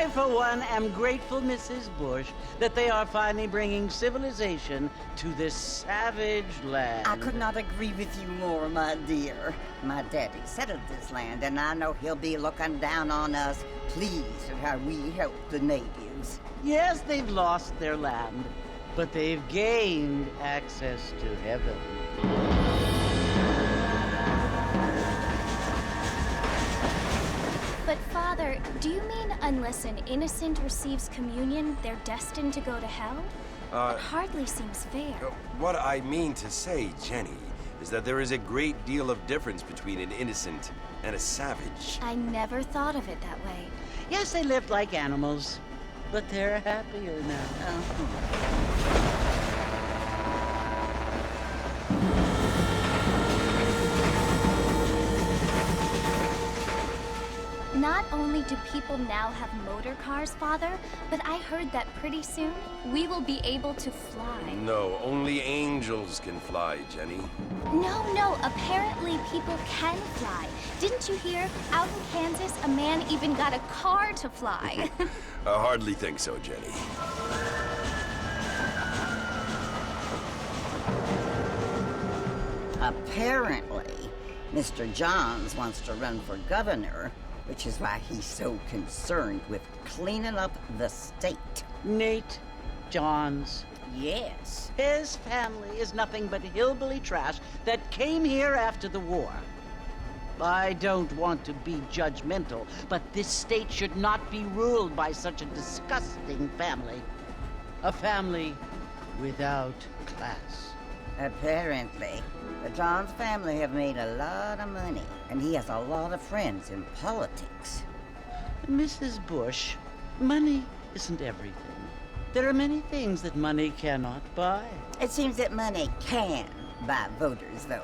I, for one, am grateful, Mrs. Bush, that they are finally bringing civilization to this savage land. I could not agree with you more, my dear. My daddy settled this land, and I know he'll be looking down on us, pleased at how we help the natives. Yes, they've lost their land, but they've gained access to heaven. But Father, do you mean unless an innocent receives communion, they're destined to go to hell? It hardly seems fair. What I mean to say, Jenny, is that there is a great deal of difference between an innocent and a savage. I never thought of it that way. Yes, they lived like animals, but they're happier now. Not only do people now have motor cars, Father, but I heard that pretty soon we will be able to fly. No, only angels can fly, Jenny. No, apparently people can fly. Didn't you hear? Out in Kansas, a man even got a car to fly. I hardly think so, Jenny. Apparently, Mr. Johns wants to run for governor, which is why he's so concerned with cleaning up the state. Nate Johns. Yes. His family is nothing but hillbilly trash that came here after the war. I don't want to be judgmental, but this state should not be ruled by such a disgusting family. A family without class. Apparently, the Johns family have made a lot of money, and he has a lot of friends in politics. Mrs. Bush, money isn't everything. There are many things that money cannot buy. It seems that money can buy voters, though.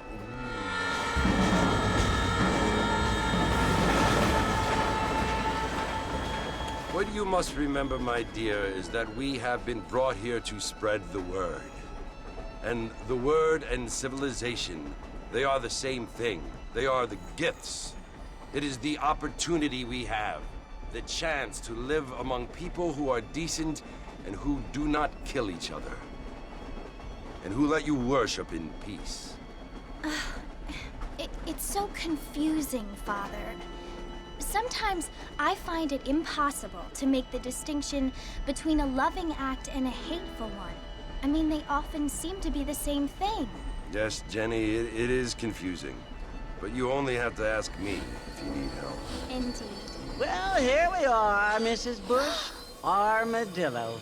What you must remember, my dear, is that we have been brought here to spread the word. And the word and civilization, they are the same thing. They are the gifts. It is the opportunity we have, the chance to live among people who are decent and who do not kill each other, and who let you worship in peace. It's so confusing, Father. Sometimes I find it impossible to make the distinction between a loving act and a hateful one. I mean, they often seem to be the same thing. Yes, Jenny, it is confusing. But you only have to ask me if you need help. Indeed. Well, here we are, Mrs. Bush. Armadillo.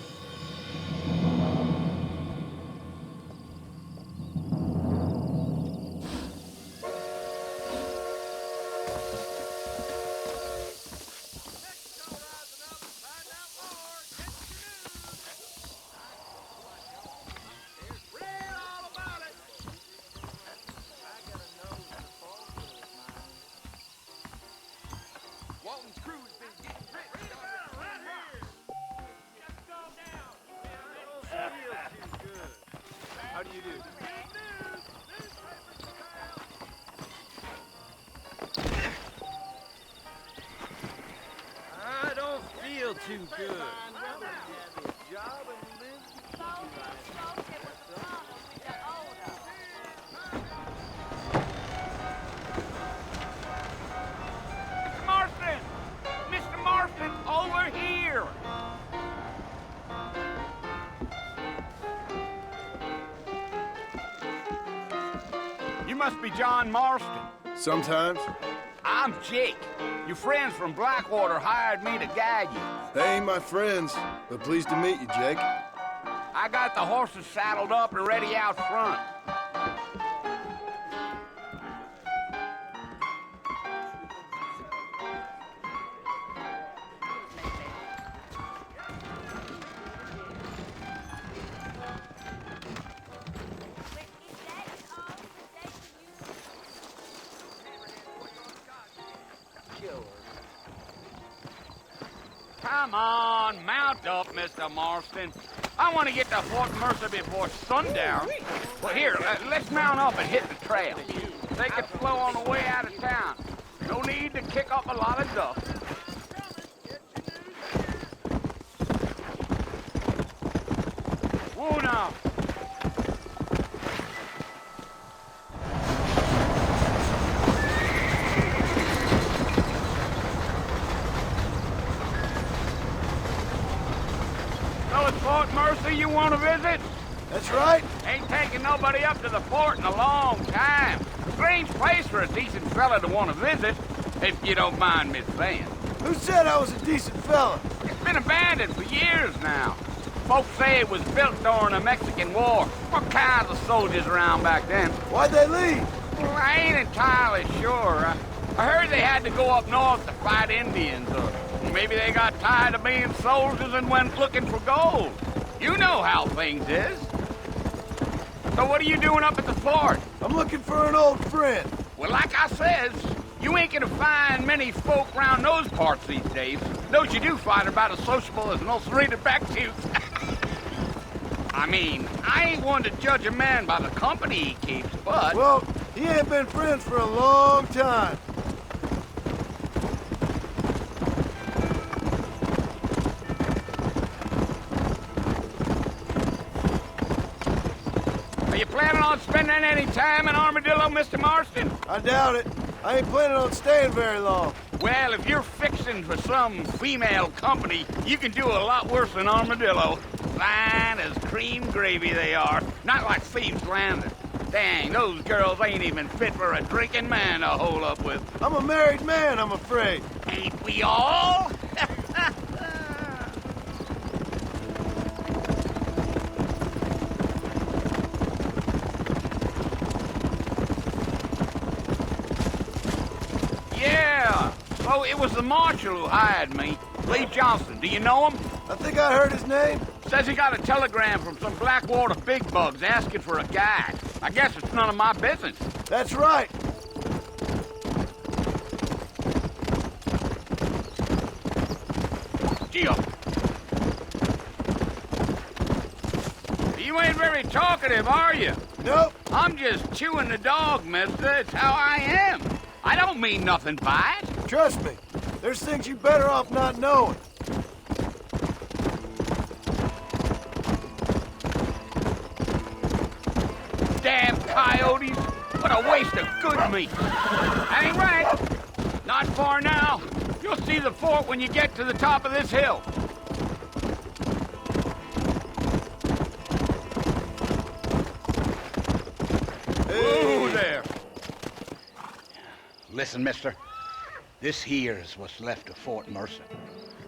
I don't feel too good. Marston! Mr. Marston, over here! You must be John Marston. Sometimes. I'm Jake. Your friends from Blackwater hired me to guide you. They ain't my friends, but pleased to meet you, Jake. I got the horses saddled up and ready out front. Come on, mount up, Mr. Marston. I want to get to Fort Mercer before sundown. Well, here, let's mount up and hit the trail. Take it slow on the way out of town. No need to kick up a lot of dust. Oh, no. So it's Fort Mercy you want to visit? That's right. Ain't taking nobody up to the fort in a long time. Strange place for a decent fella to want to visit, if you don't mind me saying. Who said I was a decent fella? It's been abandoned for years now. Folks say it was built during the Mexican War. What kinds of soldiers around back then? Why'd they leave? Well, I ain't entirely sure. I heard they had to go up north to fight Indians, or maybe they got tired of being soldiers and went looking for gold. You know how things is. So what are you doing up at the fort? I'm looking for an old friend. Well, like I says, you ain't gonna find many folk round those parts these days. Those you do find are about as sociable as an ulcerated back tooth. I mean, I ain't one to judge a man by the company he keeps, but... Well, he ain't been friends for a long time. Are you planning on spending any time in Armadillo, Mr. Marston? I doubt it. I ain't planning on staying very long. Well, if you're fixing for some female company, you can do a lot worse than Armadillo. Fine as cream gravy they are. Not like Thieves' Landing. Dang, those girls ain't even fit for a drinking man to hole up with. I'm a married man, I'm afraid. Ain't we all? Yeah, so it was the marshal who hired me. Lee Johnson, do you know him? I think I heard his name. Says he got a telegram from some Blackwater big bugs asking for a guide. I guess it's none of my business. That's right. Gee-up. You ain't very talkative, are you? Nope. I'm just chewing the dog, mister. It's how I am. I don't mean nothing by it. Trust me. There's things you better off not knowing. Damn coyotes. What a waste of good meat. That ain't right. Not far now. You'll see the fort when you get to the top of this hill. Whoa there. Listen, mister. This here is what's left of Fort Mercer.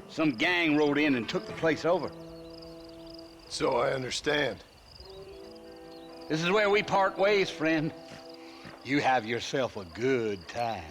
Some gang rode in and took the place over. So I understand. This is where we part ways, friend. You have yourself a good time.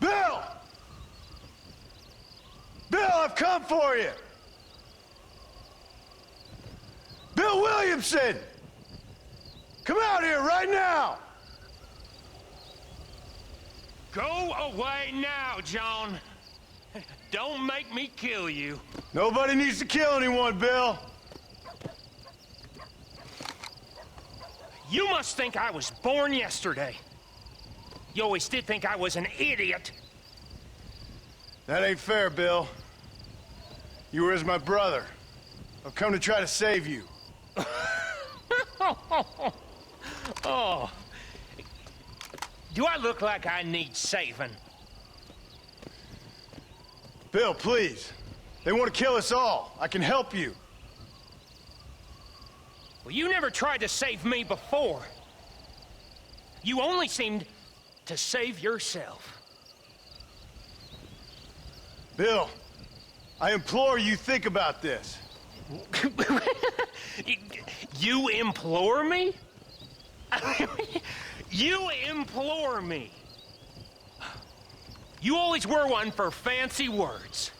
Bill! Bill, I've come for you! Bill Williamson! Come out here right now! Go away now, John. Don't make me kill you. Nobody needs to kill anyone, Bill. You must think I was born yesterday. You always did think I was an idiot. That ain't fair, Bill. You were as my brother. I've come to try to save you. Oh. Do I look like I need saving? Bill, please. They want to kill us all. I can help you. Well, you never tried to save me before. You only seemed to save yourself. Bill, I implore you think about this. You implore me? You implore me. You always were one for fancy words.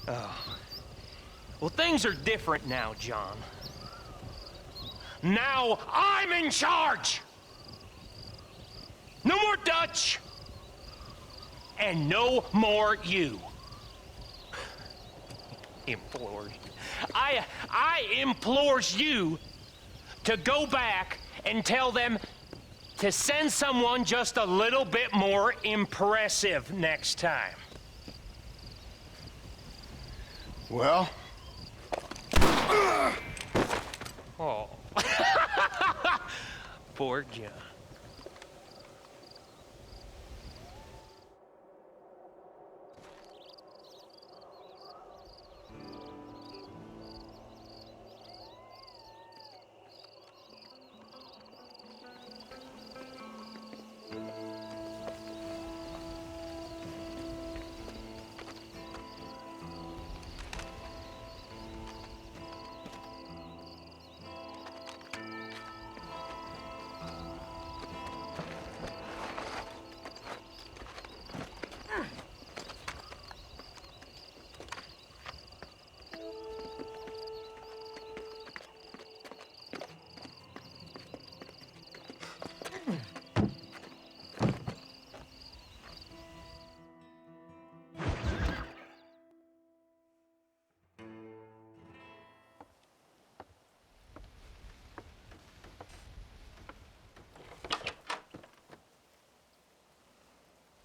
Oh. Well, things are different now, John. Now I'm in charge! No more Dutch! And no more you. Implored. I implores you to go back and tell them to send someone just a little bit more impressive next time. Well? Oh. Poor John.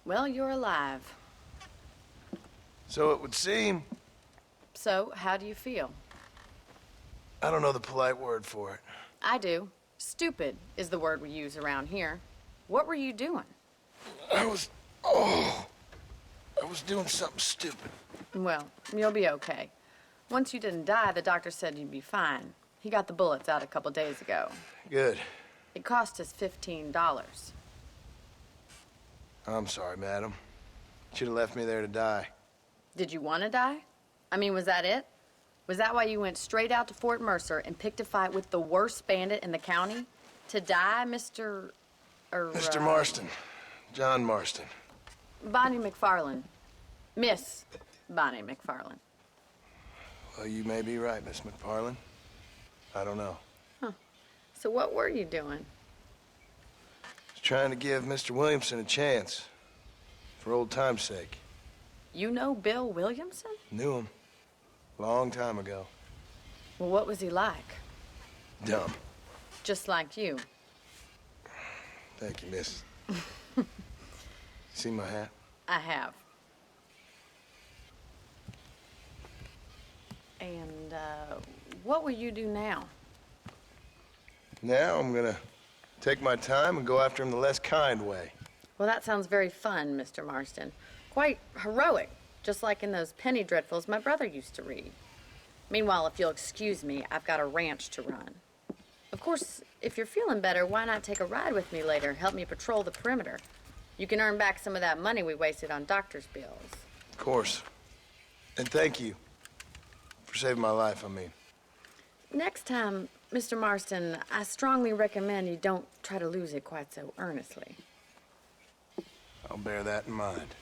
Well, you're alive. So it would seem. So, how do you feel? I don't know the polite word for it. I do. Stupid is the word we use around here. What were you doing? I was doing something stupid. Well, you'll be okay. Once you didn't die, the doctor said you'd be fine. He got the bullets out a couple days ago. Good. It cost us $15. I'm sorry, madam. Should have left me there to die. Did you want to die? I mean, was that it? Was that why you went straight out to Fort Mercer and picked a fight with the worst bandit in the county? To die, Mr. Mr. Marston. John Marston. Bonnie McFarland. Miss Bonnie McFarland. Well, you may be right, Miss McFarland. I don't know. Huh. So what were you doing? Was trying to give Mr. Williamson a chance. For old time's sake. You know Bill Williamson? Knew him. Long time ago. Well, what was he like? Dumb. Just like you. Thank you, miss. See my hat? I have. And, what will you do now? Now I'm gonna take my time and go after him the less kind way. Well, that sounds very fun, Mr. Marston. Quite heroic, just like in those penny dreadfuls my brother used to read. Meanwhile, if you'll excuse me, I've got a ranch to run. Of course, if you're feeling better, why not take a ride with me later? Help me patrol the perimeter. You can earn back some of that money we wasted on doctor's bills. Of course. And thank you. For saving my life, I mean. Next time, Mr. Marston, I strongly recommend you don't try to lose it quite so earnestly. I'll bear that in mind.